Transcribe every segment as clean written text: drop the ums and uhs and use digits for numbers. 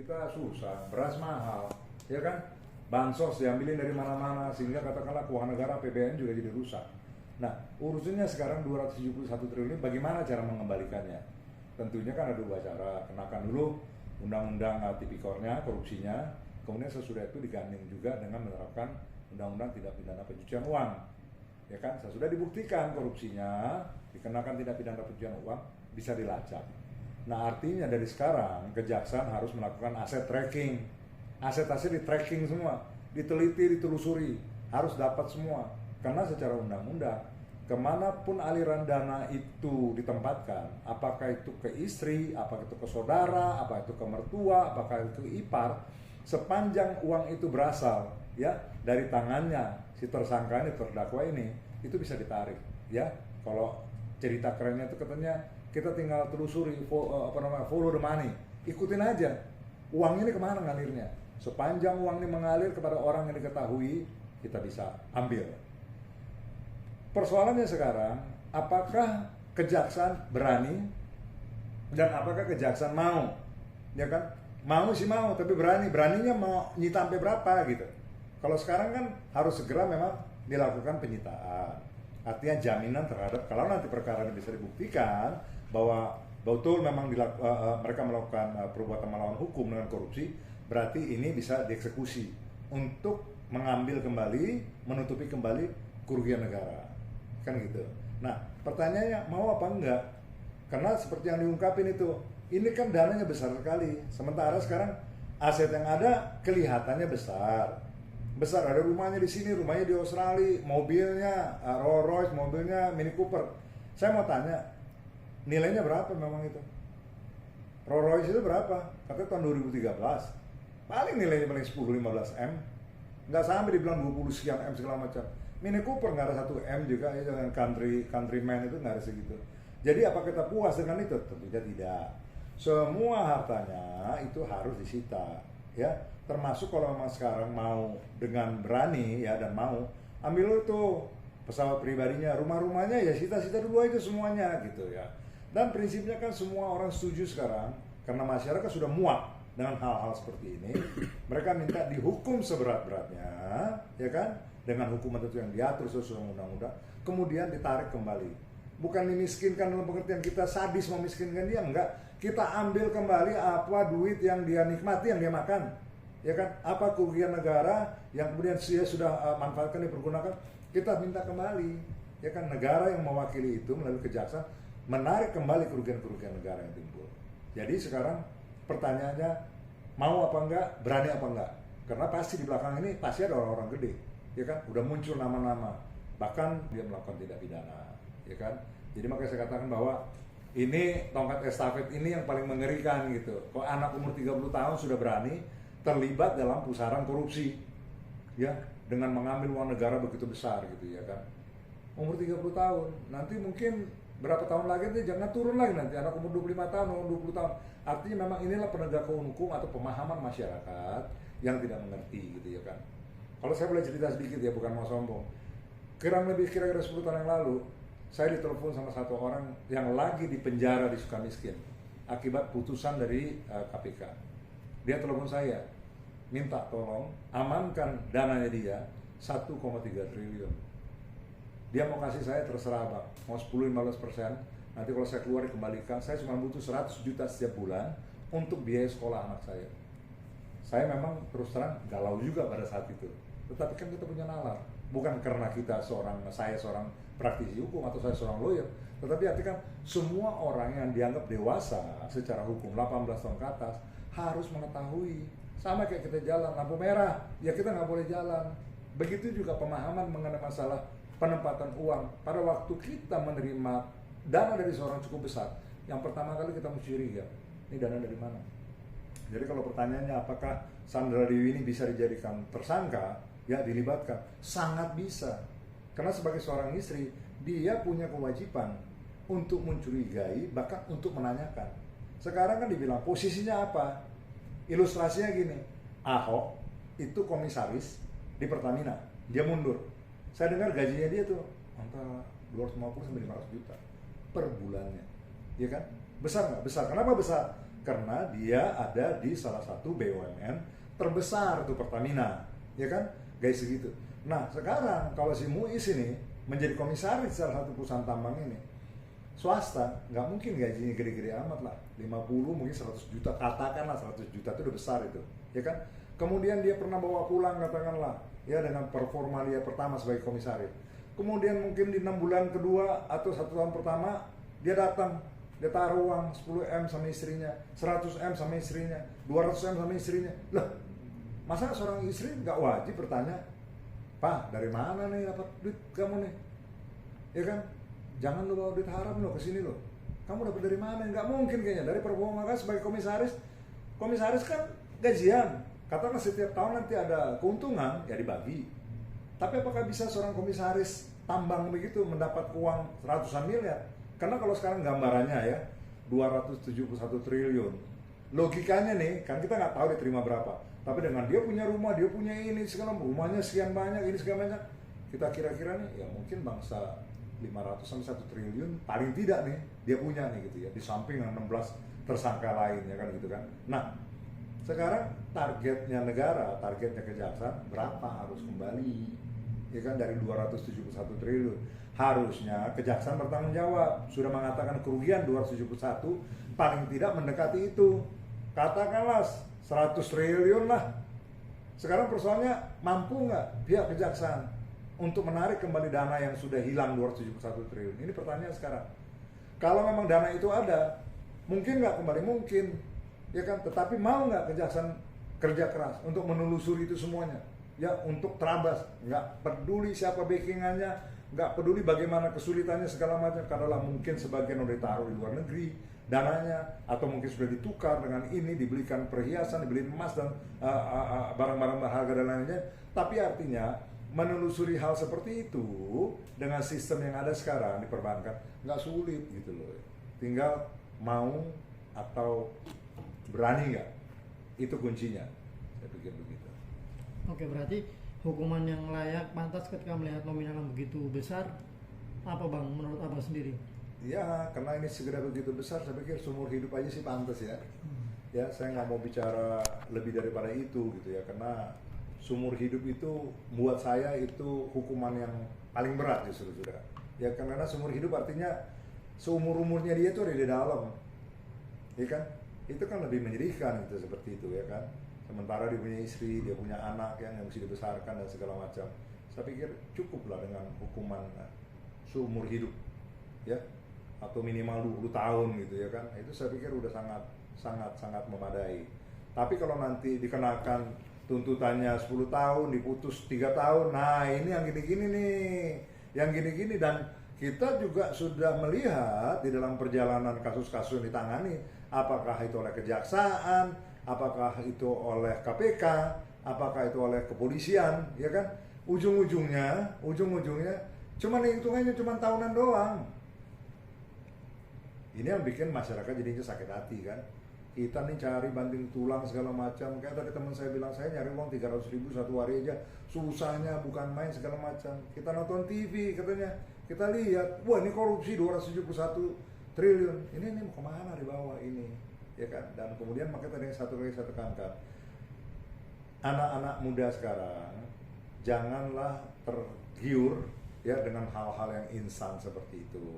kita susah, beras mahal, ya kan? Bansos diambilin dari mana-mana sehingga katakanlah keuangan negara APBN juga jadi rusak. Nah, urusannya sekarang 271 triliun, bagaimana cara mengembalikannya? Tentunya kan ada dua cara. Kenakan dulu undang-undang tipikornya, korupsinya, kemudian sesudah itu digandeng juga dengan menerapkan undang-undang tindak pidana pencucian uang. Ya kan, sesudah dibuktikan korupsinya, dikenakan tindak pidana pencucian uang, bisa dilacak. Nah, artinya dari sekarang kejaksaan harus melakukan aset tracking. Aset-aset di tracking semua, diteliti, ditelusuri, harus dapat semua. Karena secara undang-undang, kemanapun aliran dana itu ditempatkan, apakah itu ke istri, apakah itu ke saudara, apakah itu ke mertua, apakah itu ke ipar, sepanjang uang itu berasal ya dari tangannya si tersangka ini, terdakwa ini, itu bisa ditarik. Ya, kalau cerita kerennya itu katanya kita tinggal telusuri, follow the money, ikutin aja uang ini kemana ngalirnya. Sepanjang uang ini mengalir kepada orang yang diketahui, kita bisa ambil. Persoalannya sekarang, apakah kejaksaan berani dan apakah kejaksaan mau? Ya kan? Mau sih mau, tapi beraninya mau nyita sampai berapa gitu. Kalau sekarang kan harus segera memang dilakukan penyitaan. Artinya jaminan terhadap kalau nanti perkara ini bisa dibuktikan bahwa betul memang mereka melakukan perbuatan melawan hukum dengan korupsi, berarti ini bisa dieksekusi untuk mengambil kembali, menutupi kembali kerugian negara. Kan gitu. Nah, pertanyaannya mau apa enggak? Karena seperti yang diungkapin itu, ini kan dananya besar sekali. Sementara sekarang aset yang ada kelihatannya besar. Besar, ada rumahnya di sini, rumahnya di Australia, mobilnya Rolls Royce, mobilnya Mini Cooper. Saya mau tanya, nilainya berapa memang itu? Rolls Royce itu berapa? Katanya tahun 2013. Paling nilainya paling 10-15 M. Nggak sampai dibilang 20 sekian M segala macam. Mini Cooper nggak ada 1 M juga ya, dengan Countryman itu nggak ada segitu. Jadi apa kita puas dengan itu? Tentunya tidak. Semua hartanya itu harus disita, ya. Termasuk kalau memang sekarang mau dengan berani ya dan mau ambil itu pesawat pribadinya, rumah-rumahnya ya sita-sita dulu aja semuanya gitu ya. Dan prinsipnya kan semua orang setuju sekarang karena masyarakat sudah muak dengan hal-hal seperti ini. Mereka minta dihukum seberat-beratnya, ya kan? Dengan hukuman tentu yang diatur sesuai undang-undang, kemudian ditarik kembali. Bukan dimiskinkan dalam pengertian kita sadis memiskinkan dia, enggak. Kita ambil kembali apa duit yang dia nikmati, yang dia makan. Ya kan? Apa kerugian negara yang kemudian dia sudah manfaatkan, dipergunakan, kita minta kembali. Ya kan? Negara yang mewakili itu melalui kejaksaan menarik kembali kerugian-kerugian negara yang timbul. Jadi sekarang pertanyaannya, mau apa enggak, berani apa enggak? Karena pasti di belakang ini pasti ada orang-orang gede. Ya kan, udah muncul nama-nama, bahkan dia melakukan tindak pidana, ya kan. Jadi makanya saya katakan bahwa ini tongkat estafet ini yang paling mengerikan gitu. Kalau anak umur 30 tahun sudah berani terlibat dalam pusaran korupsi, ya, dengan mengambil uang negara begitu besar gitu, ya kan. Umur 30 tahun, nanti mungkin berapa tahun lagi dia jangan turun lagi nanti anak umur 25 tahun, umur 20 tahun. Artinya memang inilah penegakan hukum atau pemahaman masyarakat yang tidak mengerti gitu, ya kan. Kalau saya boleh cerita sedikit ya, bukan mau sombong. Kira-kira 10 tahun yang lalu, saya ditelepon sama satu orang yang lagi di penjara di Sukamiskin akibat putusan dari KPK. Dia telepon saya, minta tolong amankan dananya dia 1,3 triliun. Dia mau kasih saya terserah bang, mau 10-15%. Nanti kalau saya keluar dikembalikan, saya cuma butuh 100 juta setiap bulan untuk biaya sekolah anak saya. Saya memang terus terang galau juga pada saat itu. Tetapi kan kita punya nalar, bukan karena saya seorang praktisi hukum atau saya seorang lawyer, tetapi artinya kan semua orang yang dianggap dewasa secara hukum 18 tahun ke atas harus mengetahui. Sama kayak kita jalan lampu merah, ya kita nggak boleh jalan. Begitu juga pemahaman mengenai masalah penempatan uang. Pada waktu kita menerima dana dari seorang cukup besar, yang pertama kali kita mesti curiga, ini dana dari mana? Jadi kalau pertanyaannya apakah Sandra Dewi ini bisa dijadikan tersangka, ya dilibatkan, sangat bisa. Karena sebagai seorang istri, dia punya kewajiban untuk mencurigai, bahkan untuk menanyakan. Sekarang kan dibilang posisinya apa? Ilustrasinya gini, Ahok itu komisaris di Pertamina, dia mundur. Saya dengar gajinya dia tuh antara 250 sampai 500 juta per bulannya, ya kan? Besar nggak? Besar. Kenapa besar? Karena dia ada di salah satu BUMN terbesar tuh Pertamina, ya kan? Guys segitu. Nah sekarang kalau si Muiz ini menjadi komisaris salah satu perusahaan tambang ini, swasta, nggak mungkin gajinya gede-gede amat lah, 50 mungkin 100 juta, katakanlah 100 juta itu udah besar itu, ya kan? Kemudian dia pernah bawa pulang katakanlah, ya dengan performa dia pertama sebagai komisaris. Kemudian mungkin di 6 bulan kedua atau 1 tahun pertama, dia datang, dia taruh uang 10M sama istrinya, 100M sama istrinya, 200M sama istrinya. Lah, masa seorang istri nggak wajib bertanya, Pak, dari mana nih dapat duit kamu nih? Ya kan? Jangan lu bawa duit haram lo ke sini lo. Kamu dapat dari mana? Nggak mungkin kayaknya. Dari performa kan sebagai komisaris. Komisaris kan gajian. Katakanlah setiap tahun nanti ada keuntungan, ya dibagi. Tapi apakah bisa seorang komisaris tambang begitu mendapat uang ratusan miliar? Karena kalau sekarang gambarannya ya 271 triliun. Logikanya nih, kan kita nggak tahu diterima berapa. Tapi dengan dia punya rumah, dia punya ini segala, rumahnya sekian banyak, ini sekian banyak, kita kira-kira nih ya mungkin bangsa 500 sampai 1 triliun paling tidak nih dia punya nih gitu ya, di samping yang 16 tersangka lain ya kan gitu kan. Nah sekarang targetnya negara, targetnya kejaksaan berapa harus kembali ya kan, dari 271 triliun harusnya kejaksaan bertanggung jawab, sudah mengatakan kerugian 271, paling tidak mendekati itu, katakanlah 100 triliun lah. Sekarang persoalannya mampu nggak pihak kejaksaan untuk menarik kembali dana yang sudah hilang 271 triliun? Ini pertanyaan sekarang. Kalau memang dana itu ada, mungkin nggak kembali? Mungkin, ya kan? Tetapi mau nggak kejaksaan kerja keras untuk menelusuri itu semuanya? Ya untuk terabas, nggak peduli siapa backingannya, nggak peduli bagaimana kesulitannya segala macam, karena mungkin sebagian udah ditaruh di luar negeri dananya, atau mungkin sudah ditukar dengan ini, dibelikan perhiasan, dibeli emas dan barang-barang berharga dan lainnya. Tapi artinya menelusuri hal seperti itu dengan sistem yang ada sekarang di perbankan nggak sulit gitu loh. Tinggal mau atau berani nggak, itu kuncinya. Saya pikir begitu. Oke, berarti hukuman yang layak pantas ketika melihat nominal yang begitu besar apa Bang menurut Abang sendiri? Ya, karena ini segera begitu besar, saya pikir seumur hidup aja sih pantas ya. Ya, saya nggak mau bicara lebih daripada itu gitu ya, karena seumur hidup itu buat saya itu hukuman yang paling berat justru sudah. Ya, karena seumur hidup artinya seumur-umurnya dia tuh ada di dalam, ya kan? Itu kan lebih menyedihkan itu seperti itu ya kan. Sementara dia punya istri, dia punya anak yang mesti dibesarkan dan segala macam. Saya pikir cukuplah dengan hukuman seumur hidup, ya. Atau minimal 20 tahun gitu ya kan, itu saya pikir udah sangat memadai. Tapi kalau nanti dikenakan tuntutannya 10 tahun, diputus 3 tahun, nah ini yang gini-gini nih, yang gini-gini. Dan kita juga sudah melihat di dalam perjalanan kasus-kasus yang ditangani, apakah itu oleh kejaksaan, apakah itu oleh KPK, apakah itu oleh kepolisian, ya kan, ujung-ujungnya cuman hitungannya cuma tahunan doang. Ini yang bikin masyarakat jadinya sakit hati kan. Kita nih cari banting tulang segala macam. Kayak tadi teman saya bilang, saya nyari uang 300.000 satu hari aja, susahnya bukan main segala macam. Kita nonton TV katanya, kita lihat, wah ini korupsi 271 triliun. Ini mau kemana di bawah ini, ya kan? Dan kemudian makanya tadi satu lagi saya tekankan, anak-anak muda sekarang janganlah tergiur ya dengan hal-hal yang instan seperti itu.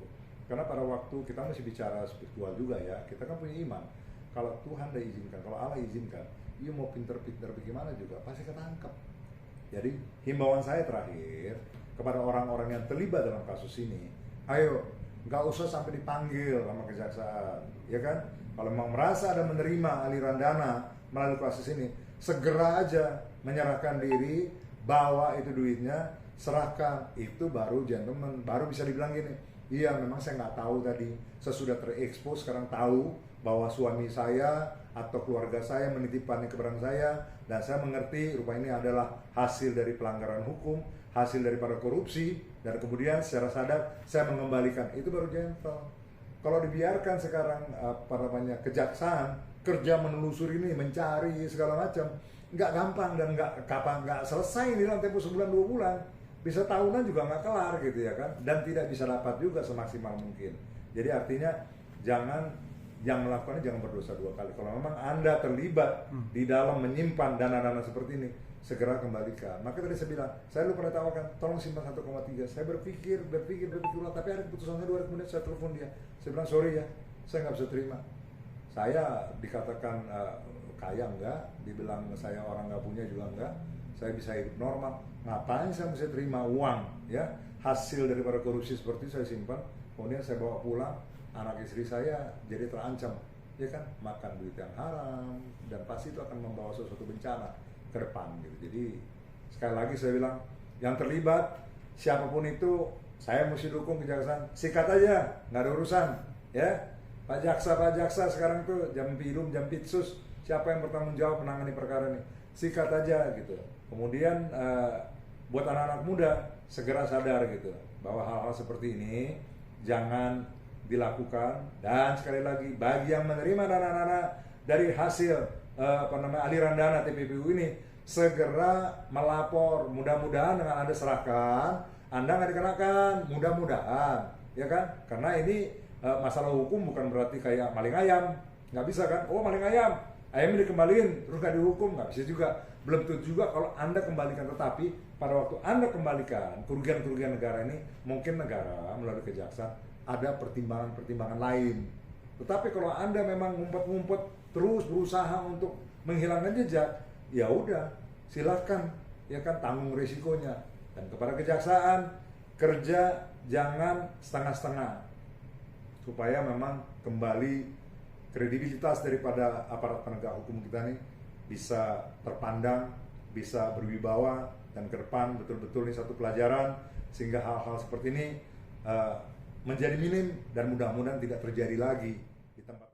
Karena pada waktu kita masih bicara spiritual juga ya, kita kan punya iman. Kalau Tuhan dah izinkan, kalau Allah izinkan, you mau pinter-pinter bagaimana juga pasti ketangkep. Jadi himbauan saya terakhir kepada orang-orang yang terlibat dalam kasus ini, ayo nggak usah sampai dipanggil sama kejaksaan, ya kan? Kalau memang merasa ada menerima aliran dana melalui kasus ini, segera aja menyerahkan diri, bawa itu duitnya, serahkan. Itu baru gentleman, baru bisa dibilang gini, iya memang saya nggak tahu tadi, sesudah terekspos sekarang tahu bahwa suami saya atau keluarga saya menitipkannya kepada saya, dan saya mengerti rupanya ini adalah hasil dari pelanggaran hukum, hasil daripada korupsi, dan kemudian secara sadar saya mengembalikan. Itu baru gentle. Kalau dibiarkan sekarang kejaksaan kerja menelusuri ini, mencari segala macam, nggak gampang dan nggak selesai ini dalam tempo sebulan 2 bulan. Bisa tahunan juga nggak kelar gitu ya kan, dan tidak bisa dapat juga semaksimal mungkin. Jadi artinya jangan yang melakukannya jangan berdosa dua kali. Kalau memang Anda terlibat di dalam menyimpan dana-dana seperti ini, segera kembalikan. Maka tadi saya bilang, saya dulu pernah tawarkan, tolong simpan 1,3. Saya berpikir ulang, tapi ada keputusannya 2 hari kemudian saya telepon dia. Saya bilang, sorry ya, saya nggak bisa terima. Saya dikatakan kaya enggak, dibilang saya orang nggak punya juga enggak. Saya bisa hidup normal. Ngapain saya bisa terima uang, ya? Hasil daripada korupsi seperti itu saya simpan, kemudian saya bawa pulang, anak istri saya jadi terancam, ya kan, makan duit yang haram, dan pasti itu akan membawa sesuatu bencana ke depan gitu. Jadi sekali lagi saya bilang, yang terlibat siapapun itu, saya mesti dukung kejaksaan, sikat aja, nggak ada urusan, ya. Pak jaksa sekarang tuh jam pidum, jam pitsus, siapa yang bertanggung jawab menangani perkara ini, sikat aja gitu. Kemudian buat anak-anak muda segera sadar gitu bahwa hal-hal seperti ini jangan dilakukan, dan sekali lagi bagi yang menerima dana-dana dari hasil aliran dana TPPU ini, segera melapor. Mudah-mudahan dengan Anda serahkan, Anda nggak dikenakan, mudah-mudahan, ya kan? Karena ini masalah hukum bukan berarti kayak maling ayam, nggak bisa kan? Oh maling ayam, ayamnya dikembaliin terus nggak dihukum, nggak bisa juga. Belum tentu juga kalau Anda kembalikan, tetapi pada waktu Anda kembalikan kerugian-kerugian negara ini, mungkin negara melalui kejaksaan ada pertimbangan-pertimbangan lain. Tetapi kalau Anda memang ngumpet-ngumpet terus berusaha untuk menghilangkan jejak, ya udah, silakan, ya kan, tanggung resikonya. Dan kepada kejaksaan, kerja jangan setengah-setengah, supaya memang kembali kredibilitas daripada aparat penegak hukum kita ini bisa terpandang, bisa berwibawa, dan ke depan betul-betul ini satu pelajaran sehingga hal-hal seperti ini menjadi minim dan mudah-mudahan tidak terjadi lagi di tempat